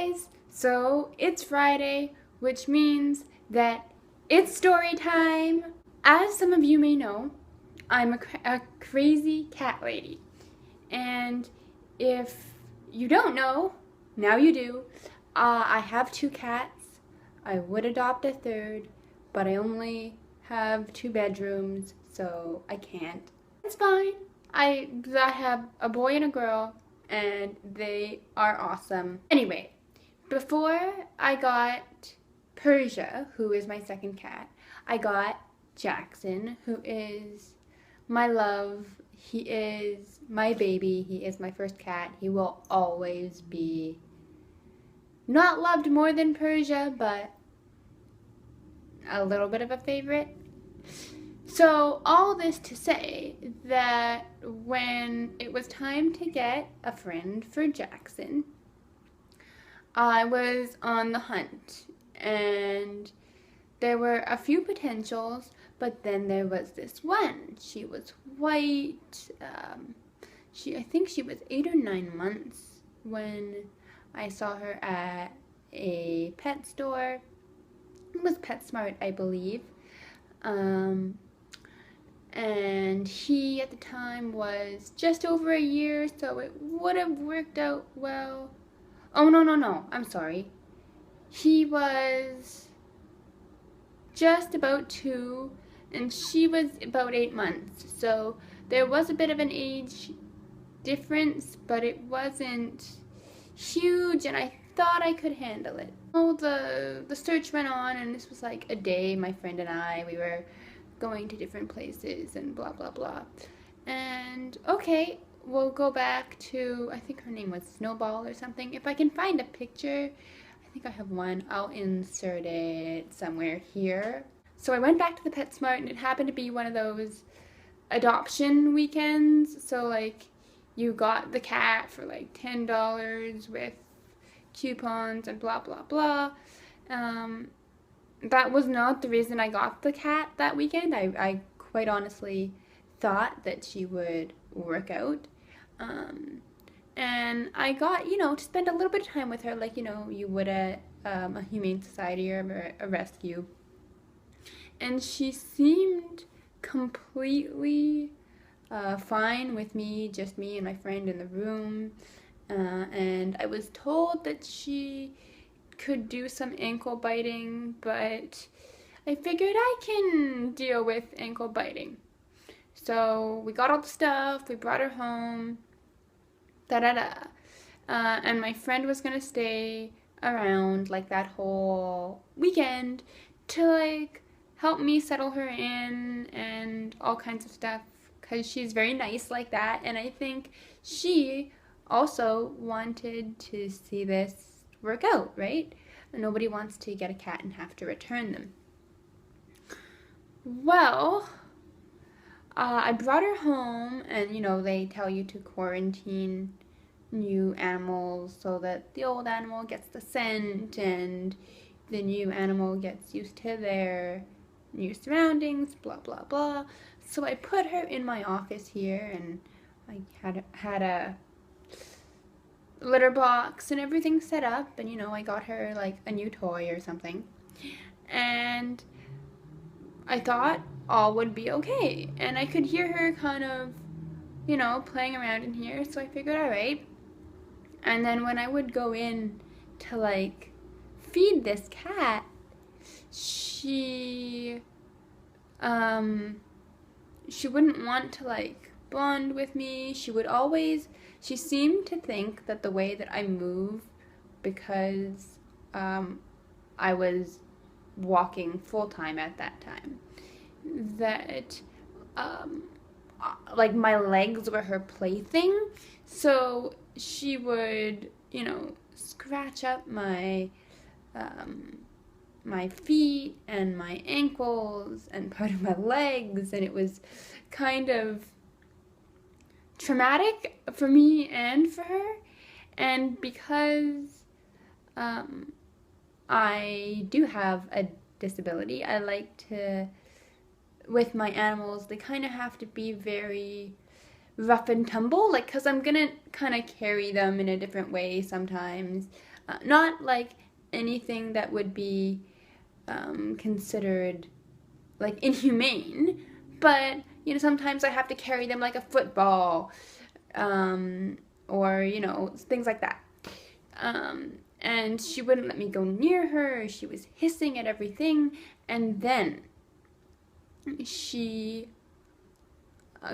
guys! So it's Friday, which means that it's story time. As some of you may know, I'm a crazy cat lady. And if you don't know, now you do. I have 2 cats. I would adopt a third, but I only have 2 bedrooms, so I can't. It's fine. I have a boy and a girl, and they are awesome. Anyway, before I got Persia, who is my second cat, I got Jackson, who is my love. He is my baby. He is my first cat. He will always be not loved more than Persia, but a little bit of a favorite. So all this to say that when it was time to get a friend for Jackson, I was on the hunt, and there were a few potentials, but then there was this one. She was white. I think she was 8 or 9 months when I saw her at a pet store. It was PetSmart, I believe. And he at the time was just over a year, so it would have worked out well. Oh, no, I'm sorry. He was just about 2, and she was about 8 months. So there was a bit of an age difference, but it wasn't huge, and I thought I could handle it. Oh, the search went on, and this was like a day, my friend and I, we were going to different places and blah, blah, blah. And okay, we'll go back to, I think her name was Snowball or something. If I can find a picture, I think I have one. I'll insert it somewhere here. So I went back to the PetSmart, and it happened to be one of those adoption weekends. So like you got the cat for like $10 with coupons and blah, blah, blah. That was not the reason I got the cat that weekend. I quite honestly thought that she would work out. And I got, to spend a little bit of time with her like, you would at a humane society or a rescue. And she seemed completely fine with me, just me and my friend in the room. And I was told that she could do some ankle biting, but I figured I can deal with ankle biting. So we got all the stuff, we brought her home, and my friend was gonna stay around like that whole weekend to like help me settle her in and all kinds of stuff, because she's very nice like that, and I think she also wanted to see this work out, right? Nobody wants to get a cat and have to return them. Well, I brought her home, and they tell you to quarantine new animals so that the old animal gets the scent and the new animal gets used to their new surroundings, blah, blah, blah. So I put her in my office here, and I had a litter box and everything set up, and I got her like a new toy or something, and I thought all would be okay, and I could hear her kind of playing around in here, so I figured, all right. And then when I would go in to like feed this cat, she wouldn't want to like bond with me. She seemed to think that the way that I move, because I was walking full-time at that time, that like my legs were her plaything. So she would, scratch up my my feet and my ankles and part of my legs, and it was kind of traumatic for me and for her. And because I do have a disability, I like to, with my animals, they kind of have to be very rough and tumble, like, because I'm gonna kind of carry them in a different way sometimes. Not like anything that would be considered like inhumane, but you know, sometimes I have to carry them like a football, or you know, things like that. And she wouldn't let me go near her. She was hissing at everything, and then she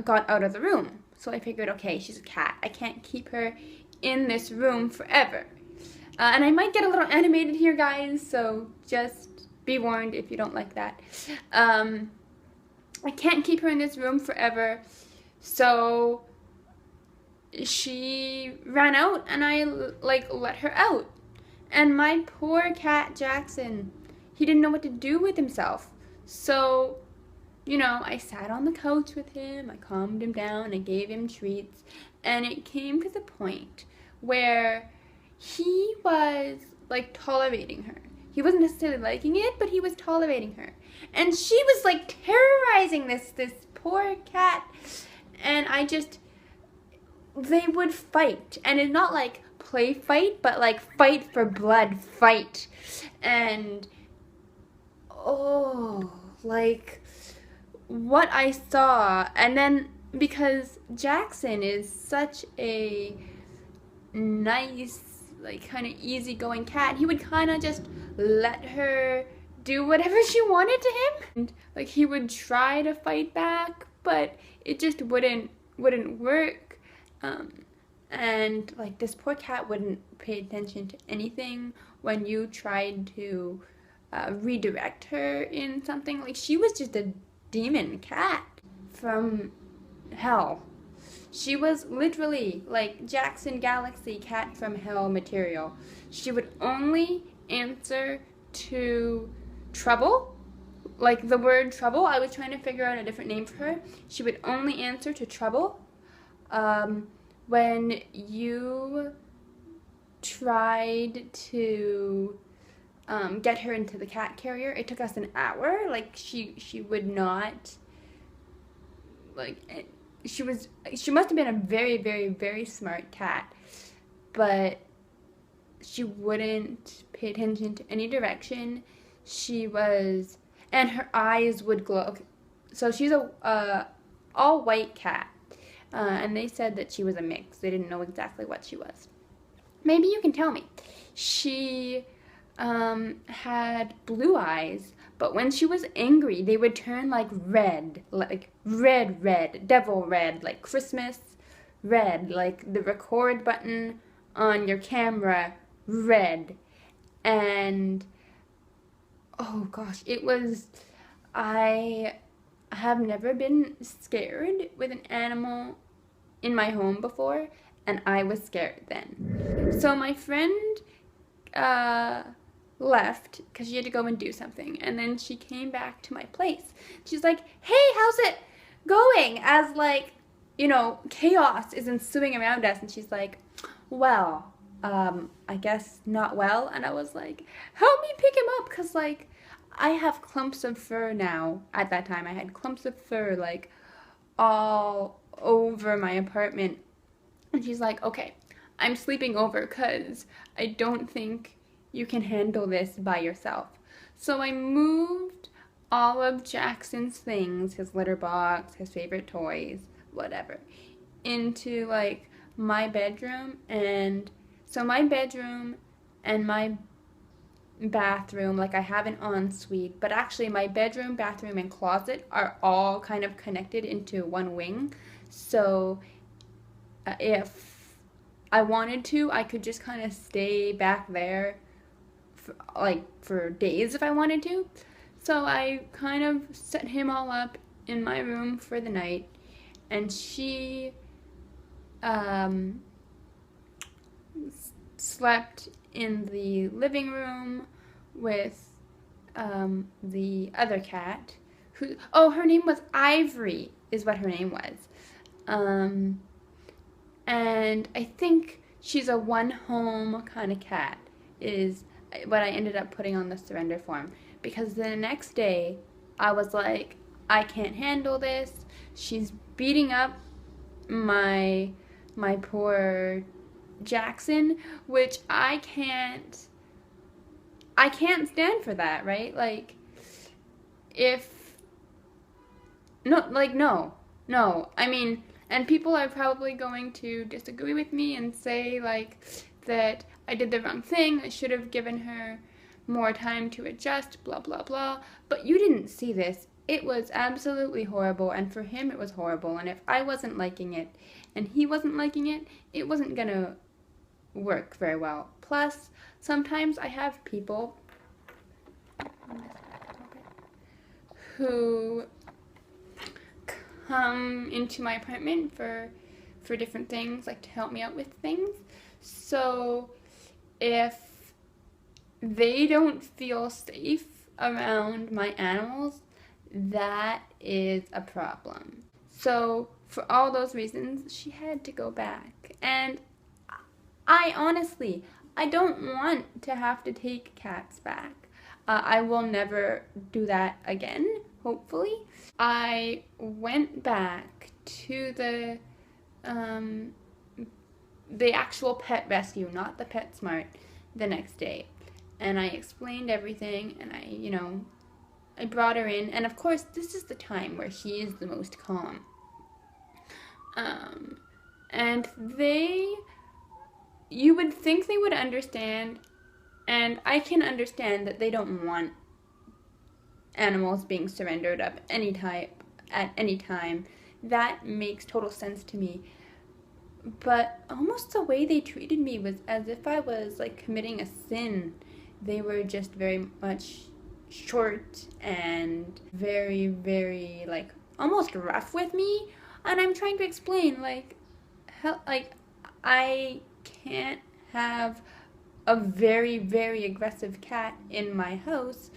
got out of the room. So I figured, okay, she's a cat. I can't keep her in this room forever. And I might get a little animated here, guys, so just be warned if you don't like that. I can't keep her in this room forever, so she ran out, and I like let her out. And my poor cat Jackson, he didn't know what to do with himself. So, you know, I sat on the couch with him, I calmed him down, I gave him treats, and it came to the point where he was like tolerating her. He wasn't necessarily liking it, but he was tolerating her. And she was like terrorizing this poor cat. And they would fight. And it's not like play fight, but like fight for blood fight. And oh, like what I saw. And then because Jackson is such a nice, like kind of easygoing cat, he would kind of just let her do whatever she wanted to him. And like he would try to fight back, but it just wouldn't work. And like this poor cat wouldn't pay attention to anything when you tried to redirect her in something. Like she was just a demon cat from hell. She was literally like Jackson Galaxy cat from hell material. She would only answer to trouble, like the word trouble. I was trying to figure out a different name for her. She would only answer to trouble. When you tried to get her into the cat carrier, it took us an hour. Like she would not, like, she must have been a very, very, very smart cat, but she wouldn't pay attention to any direction. And her eyes would glow. Okay, so she's a all white cat, and they said that she was a mix. They didn't know exactly what she was. Maybe you can tell me. She had blue eyes, but when she was angry, they would turn like red, devil red, like Christmas red, like the record button on your camera red. And oh gosh, I have never been scared with an animal in my home before, and I was scared then. So my friend left because she had to go and do something, and then she came back to my place. She's like, hey, how's it going? As like, you know, chaos is ensuing around us, and she's like, well, I guess not well. And I was like, help me pick him up, because like I have clumps of fur now. At that time I had clumps of fur like all over my apartment. And she's like, okay, I'm sleeping over because I don't think you can handle this by yourself. So I moved all of Jackson's things, his litter box, his favorite toys, whatever, into like my bedroom. And so my bedroom and my bathroom, like I have an ensuite, but actually my bedroom, bathroom, and closet are all kind of connected into one wing. So if I wanted to, I could just kind of stay back there for days if I wanted to. So I kind of set him all up in my room for the night, and she slept in the living room with the other cat, her name was Ivory, is what her name was. And I think she's a one home kind of cat, is what I ended up putting on the surrender form. Because the next day, I was like, I can't handle this. She's beating up my poor Jackson, which I can't stand for that, right? Like, no. I mean, and people are probably going to disagree with me and say, like, that I did the wrong thing, I should have given her more time to adjust, blah, blah, blah. But you didn't see this. It was absolutely horrible, and for him it was horrible. And if I wasn't liking it and he wasn't liking it, it wasn't gonna work very well. Plus, sometimes I have people who come into my apartment for different things, like to help me out with things. So if they don't feel safe around my animals, that is a problem. So for all those reasons, she had to go back. And I honestly, I don't want to have to take cats back. I will never do that again, hopefully. I went back to the actual pet rescue, not the PetSmart, the next day. And I explained everything, and I brought her in. And of course, this is the time where he is the most calm. And you would think they would understand, and I can understand that they don't want animals being surrendered at any time. That makes total sense to me. But almost the way they treated me was as if I was like committing a sin. They were just very much short and very, very like almost rough with me. And I'm trying to explain I can't have a very, very aggressive cat in my house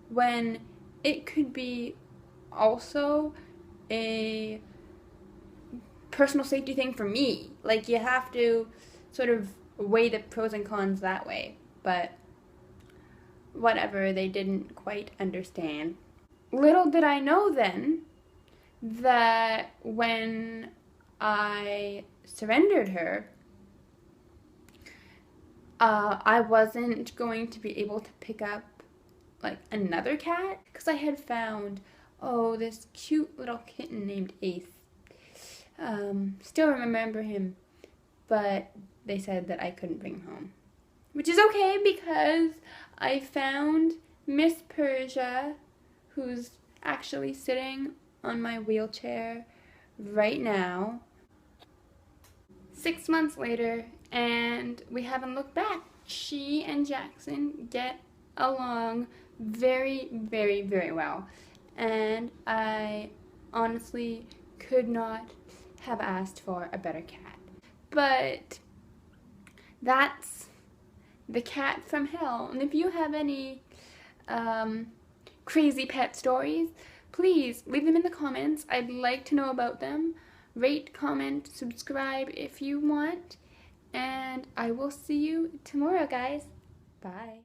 when it could be also a personal safety thing for me. Like, you have to sort of weigh the pros and cons that way. But whatever, they didn't quite understand. Little did I know then that when I surrendered her, I wasn't going to be able to pick up like another cat, because I had found, this cute little kitten named Ace. Still remember him, but they said that I couldn't bring him home. Which is okay, because I found Miss Persia, who's actually sitting on my wheelchair right now, 6 months later, and we haven't looked back. She and Jackson get along very, very, very well. And I honestly could not have asked for a better cat. But that's the cat from hell. And if you have any crazy pet stories, please leave them in the comments. I'd like to know about them. Rate, comment, subscribe if you want. And I will see you tomorrow, guys. Bye.